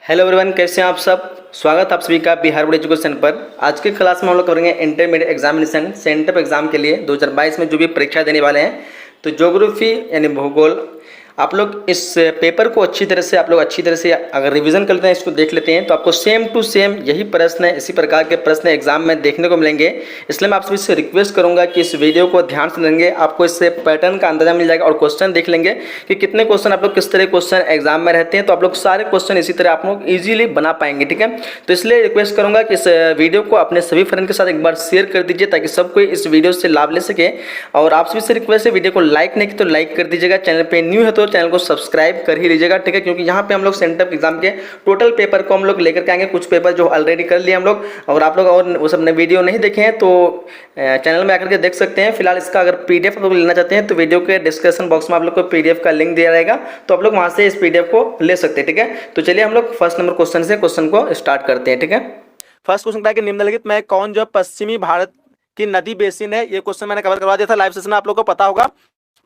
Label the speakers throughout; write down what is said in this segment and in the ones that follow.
Speaker 1: Hello everyone, कैसे हैं आप सब। स्वागत आप सभी का बिहार बोर्ड एजुकेशन पर। आज की क्लास में हम लोग करेंगे इंटरमीडिएट एग्जामिनेशन सेंटर एग्जाम के लिए 2022 में जो भी परीक्षा देने वाले हैं। तो ज्योग्राफी यानी भूगोल, आप लोग इस पेपर को अच्छी तरह से अगर रिवीजन करते हैं, इसको देख लेते हैं, तो आपको सेम टू सेम यही प्रश्न है, इसी प्रकार के प्रश्न एग्जाम में देखने को मिलेंगे। इसलिए मैं आप सभी से रिक्वेस्ट करूंगा कि इस वीडियो को ध्यान से लेंगे, आपको इससे पैटर्न का अंदाजा मिल जाएगा और क्वेश्चन देख लेंगे कि कितने क्वेश्चन आप लोग किस तरह क्वेश्चन एग्जाम में रहते हैं। तो आप लोग सारे क्वेश्चन इसी तरह आप लोग इजीली बना पाएंगे, ठीक है। तो इसलिए रिक्वेस्ट करूंगा कि इस वीडियो को अपने सभी फ्रेंड के साथ एक बार शेयर कर दीजिए ताकि सब कोई इस वीडियो से लाभ ले सके। और आप सभी से रिक्वेस्ट है, वीडियो को लाइक नहीं की तो लाइक कर दीजिएगा, चैनल पे न्यू है तो चैनल को सब्सक्राइब कर ही लीजिएगा, ठीक है। क्योंकि यहाँ पे हम लोग सेंटर एग्जाम के टोटल पेपर को हम लोग लेकर के आएंगे, कुछ पेपर जो ऑलरेडी कर लिए हम लोग, और आप लोग और वो सब ने वीडियो नहीं देखे हैं तो चैनल में आकर के देख सकते हैं। फिलहाल इसका अगर पीडीएफ आप लोग लेना चाहते हैं तो वीडियो के डिस्क्रिप्शन बॉक्स में आप लोग को पीडीएफ का लिंक दिया रहेगा, तो आप लोग वहां से इस पीडीएफ को ले सकते हैं, ठीक है। तो चलिए हम लोग फर्स्ट नंबर क्वेश्चन से क्वेश्चन को स्टार्ट करते हैं, ठीक है। फर्स्ट क्वेश्चन क्या है कि निम्नलिखित में कौन जो पश्चिमी भारत की नदी बेसिन है। ये क्वेश्चन मैंने कवर करवा दिया था लाइव सेशन में, आप लोग को पता होगा।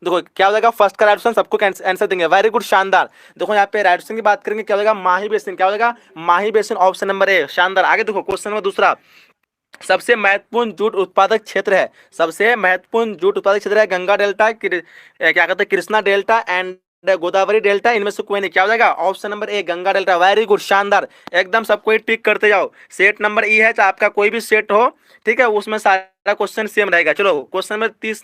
Speaker 1: देखो क्या हो जाएगा, फर्स्ट का राइट ऑप्शन सबको आंसर देंगे, वेरी गुड, शानदार। देखो यहाँ पे राइट ऑप्शन की बात करेंगे, क्या हो जाएगा, माही बेसिन। क्या हो जाएगा, माही बेसिन, ऑप्शन नंबर ए, शानदार। आगे देखो क्वेश्चन नंबर दूसरा, सबसे महत्वपूर्ण जूट उत्पादक क्षेत्र है, सबसे महत्वपूर्ण जूट उत्पादक क्षेत्र है गंगा डेल्टा, क्या कहते हैं, Krishna delta and Godavari delta, इनमें से कोई नहीं। क्या हो जाएगा, option number A, Ganga delta, very good, शानदार, एकदम सबको टिक करते जाओ। सेट नंबर ई है, चाहे आपका कोई भी सेट हो, ठीक है, उसमें सारा क्वेश्चन सेम रहेगा। चलो क्वेश्चन नंबर 30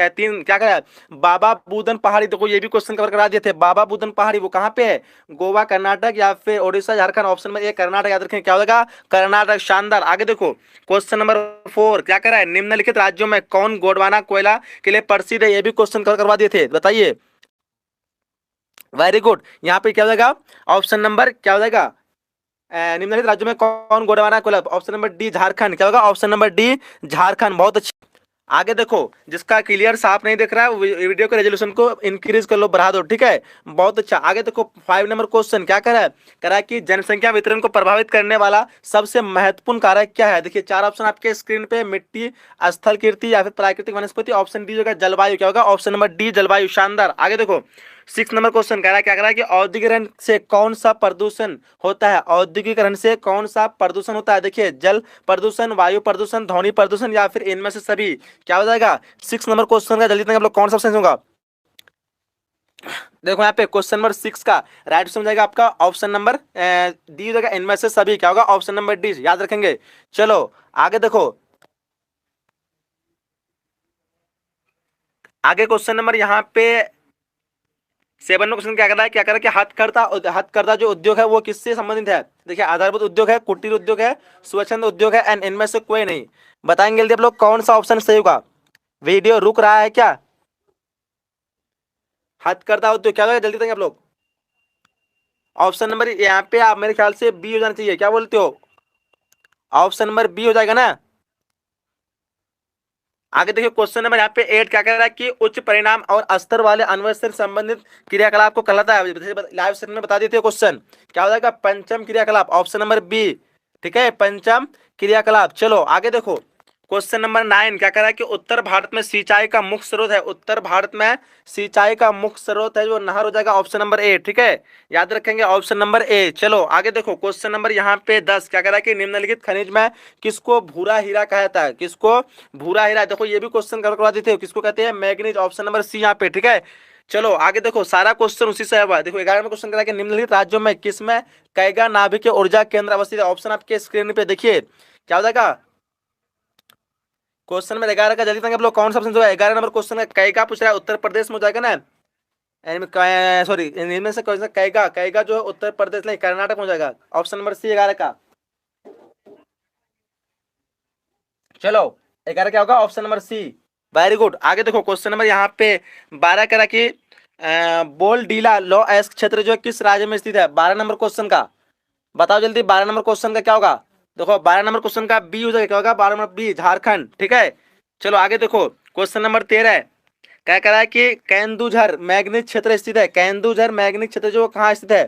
Speaker 1: तीन क्या करा है, बाबा बुदन पहाड़ी। देखो ये भी क्वेश्चन कवर करा दिए थे, बाबा बुदन पहाड़ी वो कहाँ पे है, गोवा, कर्नाटक या फिर Odisha, Jharkhand. Option number A, Karnataka, याद रखें, क्या हो जाएगा, कर्नाटक, शानदार। आगे देखो क्वेश्चन नंबर 4 क्या करा है, निम्नलिखित राज्यों में कौन गोंडवाना कोयला के लिए प्रसिद्ध है। ये भी क्वेश्चन कवर करवा दिए थे, बताइए, वेरी गुड। यहाँ पे क्या हो जाएगा, ऑप्शन नंबर क्या हो जाएगा, निम्नलिखित राज्यों में कौन गोंडवाना कोयला, ऑप्शन नंबर डी, झारखंड। क्या होगा, ऑप्शन नंबर डी, झारखंड, बहुत अच्छा। आगे देखो जिसका क्लियर साफ नहीं दिख रहा है वीडियो के रेजोल्यूशन को इंक्रीज कर लो, बढ़ा दो, ठीक है, बहुत अच्छा। आगे देखो 5 नंबर क्वेश्चन क्या कह रहा है कि जनसंख्या वितरण को प्रभावित करने वाला सबसे महत्वपूर्ण कारक क्या है। देखिए चार ऑप्शन आपके स्क्रीन पे, मिट्टी, स्थल कीर्ति या फिर प्राकृतिक वनस्पति। ऑप्शन डी होगा जलवायु। क्या होगा, ऑप्शन नंबर डी, जलवायु, शानदार। आगे देखो 6 नंबर क्वेश्चन कह रहा है, क्या कह रहा है कि औद्योगिकरण से कौन सा प्रदूषण होता है, औद्योगिकरण से कौन सा प्रदूषण होता है। देखिए जल प्रदूषण, वायु प्रदूषण, ध्वनि प्रदूषण या फिर इनमें से सभी। क्या हो जाएगा, 6 नंबर क्वेश्चन का जल्दी आप लोग कौन सा ऑप्शन होगा। देखो यहाँ पे क्वेश्चन नंबर 6 का राइट ऑप्शन जाएगा आपका ऑप्शन नंबर डी हो जाएगा, इनमें से सभी। क्या होगा, ऑप्शन नंबर डी, याद रखेंगे। चलो आगे देखो, आगे क्वेश्चन नंबर यहाँ पे 7 में क्वेश्चन क्या कर रहा है, क्या कर रहा है कि हथकरघा जो उद्योग है वो किससे संबंधित है। देखिए आधारभूत उद्योग है, कुटीर उद्योग है, स्वच्छंद उद्योग है, एंड इनमें से कोई नहीं। बताएंगे जल्दी आप लोग कौन सा ऑप्शन सही होगा। वीडियो रुक रहा है क्या, हथकरघा उद्योग, क्या होगा, जल्दी बताएंगे आप लोग। ऑप्शन नंबर यहाँ पे आप मेरे ख्याल से बी हो जाना चाहिए, क्या बोलते हो, ऑप्शन नंबर बी हो जाएगा ना। आगे देखिए क्वेश्चन नंबर यहाँ पे 8 क्या कह रहा है कि उच्च परिणाम और स्तर वाले अन्वय से संबंधित क्रियाकलाप को कहलाता है। लाइव सेशन में बता देते क्वेश्चन, क्या हो जाएगा, पंचम क्रियाकलाप, ऑप्शन नंबर बी, ठीक है, पंचम क्रियाकलाप। चलो आगे देखो क्वेश्चन नंबर 9 क्या कह रहा है कि उत्तर भारत में सिंचाई का मुख्य स्रोत है, उत्तर भारत में सिंचाई का मुख्य स्रोत है जो नहर, हो जाएगा ऑप्शन नंबर ए, ठीक है, याद रखेंगे, ऑप्शन नंबर ए। चलो आगे देखो क्वेश्चन नंबर यहाँ पे 10 क्या कह रहा है कि निम्नलिखित खनिज में किसको भूरा हीरा कहा जाता है, किसको भूरा हीरा। देखो ये भी क्वेश्चन करवा देते हो, किसको कहते हैं, मैग्नीज, ऑप्शन नंबर सी यहाँ पे, ठीक है। चलो आगे देखो सारा क्वेश्चन उसी से हुआ। देखो 11 में क्वेश्चन करा कि निम्नलिखित राज्यों में किसमें कैगा नाभिकीय ऊर्जा केंद्र अवस्थित है। ऑप्शन आपके स्क्रीन पे देखिए, क्या हो जाएगा, क्वेश्चन में 11 का जल्दी तक आप लोग कौन सा ऑप्शन होगा। 11 नंबर क्वेश्चन का कैगा पूछ रहा है, उत्तर प्रदेश में हो जाएगा ना, सॉरी इनमें से क्वेश्चन कैगा, कैगा जो है उत्तर प्रदेश नहीं कर्नाटक में हो जाएगा, ऑप्शन नंबर सी 11 का। चलो 11 क्या होगा, option number C, very good. आगे देखो क्वेश्चन नंबर यहाँ पे 12 करा कि बोलडीला लॉ एस्क क्षेत्र जो है किस राज्य में स्थित है। 12 नंबर क्वेश्चन का बताओ जल्दी, 12 नंबर क्वेश्चन का क्या होगा। देखो 12 नंबर क्वेश्चन का बी हो जाएगा, क्या होगा, 12 नंबर बी, झारखंड, ठीक है। चलो आगे देखो क्वेश्चन नंबर 13 क्या कह रहा है कि केंदुझर मैग्नीज क्षेत्र स्थित है, केंदुझर मैग्नीज क्षेत्र जो कहाँ स्थित है,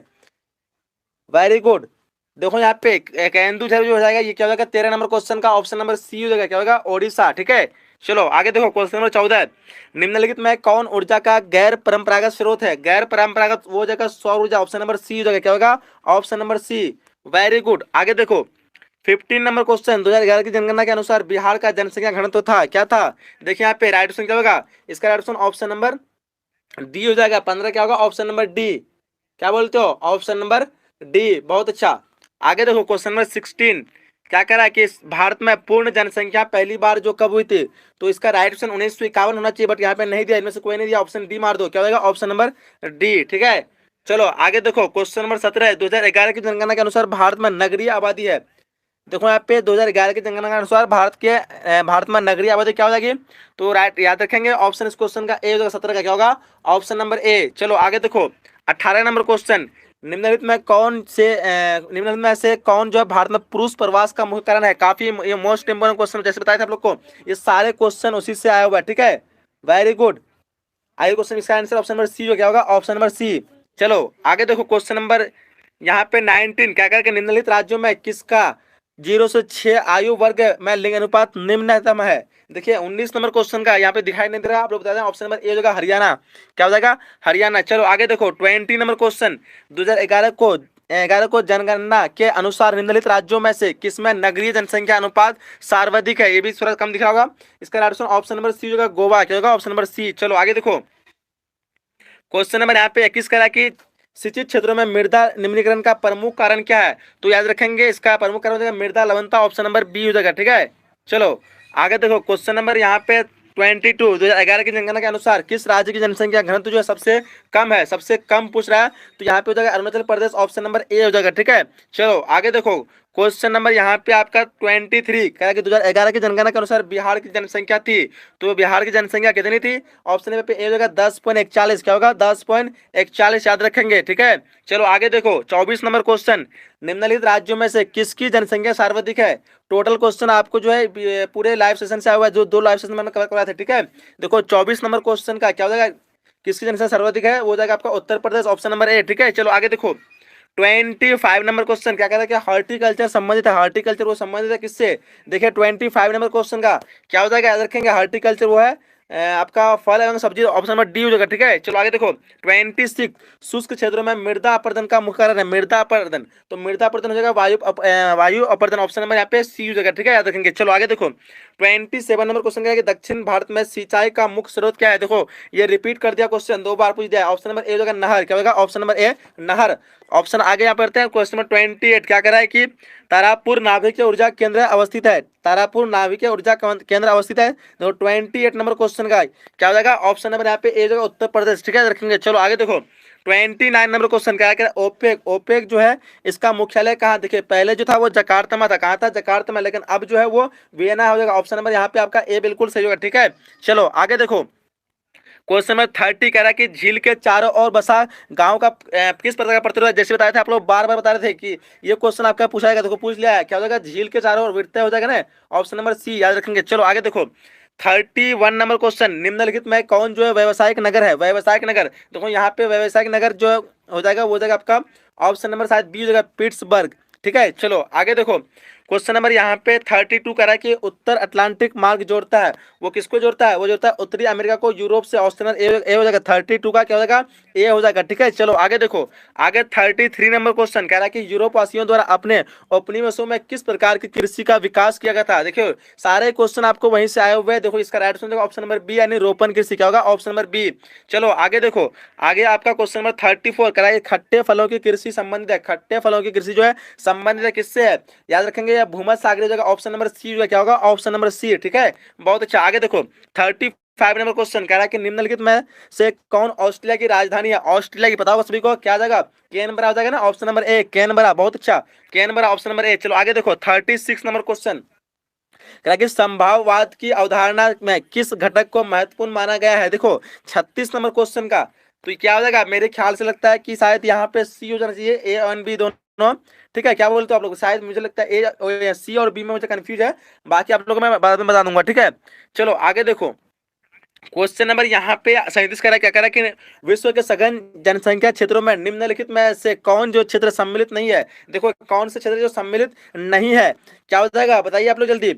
Speaker 1: वेरी गुड। देखो यहाँ पे केंदुझर जो हो जाएगा, ये क्या हो जाएगा, 13 नंबर क्वेश्चन का ऑप्शन नंबर सी हो जाएगा, क्या होगा, ओडिशा, ठीक है। चलो आगे देखो क्वेश्चन नंबर 14 निम्नलिखित में कौन ऊर्जा का गैर परंपरागत स्रोत है? गैर परंपरागत वो जगह सौर ऊर्जा, ऑप्शन नंबर सी हो जाएगा, क्या होगा? Option number C. Very good. आगे देखो 15 नंबर क्वेश्चन, 2011 की जनगणना के अनुसार बिहार का जनसंख्या घनत्व था, क्या था? देखिए यहाँ पे राइट ऑप्शन क्या होगा? इसका right option option number D हो जाएगा। 15 क्या होगा? Option number D. क्या बोलते हो? Option number D. बहुत अच्छा। आगे देखो क्वेश्चन नंबर 16 क्या कह रहा है कि भारत में पूर्ण जनसंख्या पहली बार जो कब हुई थी? तो इसका राइट ऑप्शन 1951 होना चाहिए, बट यहाँ पे नहीं दिया, इनमें से कोई नहीं दिया। ऑप्शन डी मार दो, क्या होगा? Option number D. ठीक है, चलो आगे देखो क्वेश्चन नंबर 17 2011 की जनगणना के अनुसार भारत में नगरीय आबादी है। देखो यहाँ पे 2011 की जनगणना के अनुसार भारत में नगरीय आबादी क्या हो जाएगी? तो राइट याद रखेंगे, ऑप्शन इस क्वेश्चन का ए हो जाएगा। 17 का क्या होगा? Option number A. चलो आगे देखो 18 नंबर क्वेश्चन, निम्नलिखित में से कौन जो है भारत में पुरुष प्रवास का मुख्य कारण है? काफी ये मोस्ट इंपोर्टेंट क्वेश्चन, जैसे बताया था आप लोग को, ये सारे क्वेश्चन उसी से आया हुआ है। ठीक है, वेरी गुड। आगे क्वेश्चन इसका आंसर ऑप्शन नंबर सी जो क्या होगा? Option number C. चलो आगे देखो क्वेश्चन नंबर यहाँ पे 19 क्या करके निम्नलिखित राज्यों में किसका 0 से 6 आयु वर्ग में लिंग अनुपात निम्नतम है? देखिए 19 नंबर क्वेश्चन का यहाँ पे दिखाई नहीं दे रहा, आप लोग बता दें। ऑप्शन नंबर ए हो जाएगा हरियाणा। क्या हो जाएगा? हरियाणा। चलो आगे देखो 20 नंबर क्वेश्चन, 2011 को जनगणना के अनुसार निम्नलिखित राज्यों में से किसमें नगरीय जनसंख्या अनुपात सर्वाधिक है? ये भी थोड़ा कम दिख रहा होगा। इसका right answer option number C होगा, गोवा। क्या होगा? Option number C. चलो आगे देखो क्वेश्चन नंबर यहाँ पे 21 करा कि सिंचित क्षेत्रों में मृदा निम्नीकरण का प्रमुख कारण क्या है? तो याद रखेंगे इसका प्रमुख कारण हो जाएगा मृदा लवणता। ऑप्शन नंबर बी हो जाएगा। ठीक है, चलो आगे देखो क्वेश्चन नंबर यहाँ पे 22 2011 की जनगणना के अनुसार किस राज्य की जनसंख्या घनत्व जो है सबसे कम है? सबसे कम पूछ रहा है, तो यहाँ पे हो जाएगा Arunachal Pradesh. Option number A हो जाएगा। ठीक है, चलो आगे देखो क्वेश्चन नंबर यहाँ पे आपका 23 कह रहा कि 2011 की जनगणना के अनुसार बिहार की जनसंख्या थी, तो बिहार की जनसंख्या कितनी थी? ऑप्शन नंबर पे ए हो जाएगा 10.41। क्या होगा? 10.41 याद रखेंगे। ठीक है, चलो आगे देखो 24 नंबर क्वेश्चन, निम्नलिखित राज्यों में से किसकी जनसंख्या सर्वाधिक है? टोटल क्वेश्चन आपको जो है पूरे लाइव सेशन से आया हुआ है, जो 2 लाइव सेशन मैंने कवर कराया था। ठीक है, देखो 24 नंबर क्वेश्चन का क्या हो जाएगा? किसकी जनसंख्या सर्वाधिक है? वो हो जाएगा आपका Uttar Pradesh. Option number A. ठीक है, चलो आगे देखो 25 नंबर क्वेश्चन क्या कहता है कि हॉर्टिकल्चर संबंधित है। हॉर्टिकल्चर वो संबंधित है किससे? देखिए 25 नंबर क्वेश्चन का क्या हो जाएगा? याद रखेंगे हॉर्टिकल्चर वो है आपका फल एवं सब्जी। ऑप्शन नंबर डी हो जाएगा। ठीक है, चलो आगे देखो 26 शुष्क क्षेत्रों में मृदा अपरदन का मुख्य कारण है। मृदा अपरदन, तो मृदा अपरदन हो जाएगा वायु अपरदन। ऑप्शन नंबर यहाँ पे सी हो जाएगा। ठीक है, याद रखेंगे। चलो आगे देखो 27 नंबर क्वेश्चन क्या है कि दक्षिण भारत में सिंचाई का मुख्य स्रोत क्या है? देखो ये रिपीट कर दिया क्वेश्चन, 2 बार पूछ दिया। ऑप्शन नंबर ए हो जाएगा नहर। क्या होगा? ऑप्शन नंबर ए नहर। ऑप्शन आगे यहाँ पढ़ते हैं क्वेश्चन नंबर 28 क्या कह रहा है कि तारापुर नाभिकीय ऊर्जा केंद्र अवस्थित है। तारापुर नाभिकीय ऊर्जा केंद्र अवस्थित है। देखो 28 नंबर क्वेश्चन का क्या हो जाएगा? ऑप्शन नंबर यहाँ पे ए जगह उत्तर प्रदेश। ठीक है, रखेंगे। चलो आगे देखो 29 नंबर क्वेश्चन क्या है? ओपेक। ओपेक जो है इसका मुख्यालय कहाँ? देखिए पहले जो था वो जकार्ता में था। कहाँ था? जकार्ता में, लेकिन अब जो है वो वियना हो जाएगा। ऑप्शन नंबर यहाँ पे आपका ए बिल्कुल सही होगा। ठीक है, चलो आगे देखो क्वेश्चन नंबर 30 कह रहा है कि झील के चारों ओर बसा गांव का किस प्रकार का प्रतिरोध है? जैसे बताया था, आप लोग बार बार बता रहे थे कि ये क्वेश्चन आपका पूछा जाएगा। देखो पूछ लिया है, क्या हो जाएगा? झील के चारों ओर वृत्त हो जाएगा ना। ऑप्शन नंबर सी याद रखेंगे। चलो आगे देखो 31 नंबर क्वेश्चन, निम्नलिखित में कौन जो है व्यवसायिक नगर है? व्यवसायिक नगर, देखो यहाँ पे व्यवसायिक नगर जो हो जाएगा वो हो जाएगा आपका ऑप्शन नंबर शायद बी हो जाएगा, पिट्सबर्ग। ठीक है, चलो आगे देखो क्वेश्चन नंबर यहाँ पे 32 कह रहा है कि उत्तर अटलांटिक मार्ग जोड़ता है। वो किसको जोड़ता है? वो जोड़ता है उत्तरी अमेरिका को यूरोप से। ऑस्ट्रेलिया ए हो जाएगा। 32 का क्या हो जाएगा? ए हो जाएगा। ठीक है, चलो आगे देखो आगे 33 नंबर क्वेश्चन कह रहा है कि यूरोप वासियों द्वारा अपने उपनिवेशों में किस प्रकार की कृषि का विकास किया गया था? देखियो सारे क्वेश्चन आपको वहीं से आए हुए हैं। देखो इसका right answer option number B यानी रोपण कृषि। क्या होगा? Option number B. चलो आगे देखो आगे आपका क्वेश्चन नंबर 34 कह रहा है खट्टे फलों की कृषि संबंधित है। खट्टे फलों की कृषि जो है संबंधित है किससे है? याद रखेंगे भूमध्य सागरीय जगह। ऑप्शन नंबर सी जो है क्या होगा? Option number C. ठीक है, बहुत अच्छा। आगे देखो 35 नंबर क्वेश्चन कह रहा है कि निम्नलिखित में से कौन ऑस्ट्रेलिया की राजधानी है? ऑस्ट्रेलिया की पता होगा सभी को, क्या आ जाएगा? कैनबरा हो जाएगा ना। Option number A Canberra. बहुत अच्छा, कैनबरा ऑप्शन नंबर ए। चलो आगे देखो 36 नंबर क्वेश्चन कह रहा है कि संभाववाद की अवधारणा में किस घटक को महत्वपूर्ण माना गया है? देखो 36 नंबर क्वेश्चन का तो क्या हो जाएगा? मेरे ख्याल से लगता है कि शायद यहाँ पे सी हो जाना चाहिए, ए और बी दोनों। ठीक है, क्या बोलते हो आप लोग? शायद मुझे लगता है ए सी और बी में मुझे कंफ्यूज है, बाकी आप लोगों को मैं बाद में बता दूंगा। ठीक है, चलो आगे देखो क्वेश्चन नंबर यहाँ पे 37 कह रहा है क्या कह रहा है कि विश्व के सघन जनसंख्या क्षेत्रों में निम्नलिखित में से कौन जो क्षेत्र सम्मिलित नहीं है? देखो कौन से क्षेत्र जो सम्मिलित नहीं है क्या हो जाएगा? बताइए आप लोग जल्दी।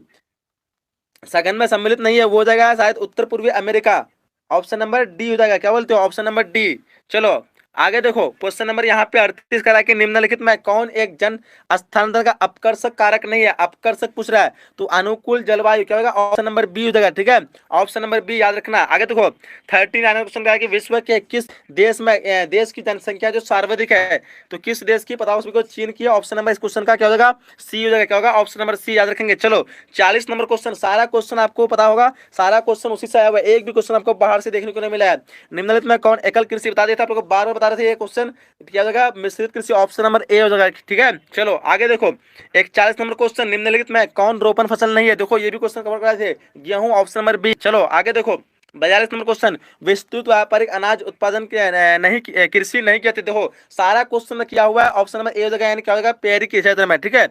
Speaker 1: सघन में सम्मिलित नहीं है, वो जगह है शायद उत्तर पूर्वी अमेरिका। ऑप्शन नंबर डी हो जाएगा, क्या बोलते हो, ऑप्शन नंबर डी। चलो आगे देखो, क्वेश्चन नंबर यहाँ पे 38 करा के निम्नलिखित में कौन एक जन स्थानांतरण का अपकर्षक कारक नहीं है, अपकर्षक पूछ रहा है, तो अनुकूल जलवायु क्या होगा, ऑप्शन नंबर बी हो जाएगा, ठीक है, ऑप्शन नंबर बी याद रखना। आगे देखो 39 क्वेश्चन का है कि विश्व के किस देश में देश की जनसंख्या जो सर्वाधिक है, तो किस देश की बताओ, उसको चीन की है। ऑप्शन नंबर इस क्वेश्चन का क्या हो जाएगा, सी हो जाएगा, क्या होगा, ऑप्शन नंबर सी याद रखेंगे। चलो 40 नंबर क्वेश्चन, सारा क्वेश्चन आपको पता होगा, सारा क्वेश्चन उसी से आया हुआ है, एक भी क्वेश्चन आपको बाहर से देखने को नहीं मिला है। निम्नलिखित में कौन एकल कृषि, बता देता, आप लोग बार बार बता रहे थे ये क्वेश्चन, क्या हो जाएगा, मिश्रित कृषि, ऑप्शन नंबर ए हो जाएगा, ठीक है। चलो आगे देखो 41 नंबर क्वेश्चन, निम्नलिखित में कौन रोपण फसल नहीं है, देखो ये भी क्वेश्चन कवर कराए थे, गेहूं, ऑप्शन नंबर बी। चलो आगे देखो 42 नंबर क्वेश्चन, विस्तृत व्यापारिक अनाज उत्पादन के नहीं कृषि नहीं कहते, देखो सारा क्वेश्चन में किया हुआ है, ऑप्शन नंबर ए हो जाएगा, यानी क्या हो जाएगा, पेरी के क्षेत्र में, ठीक है।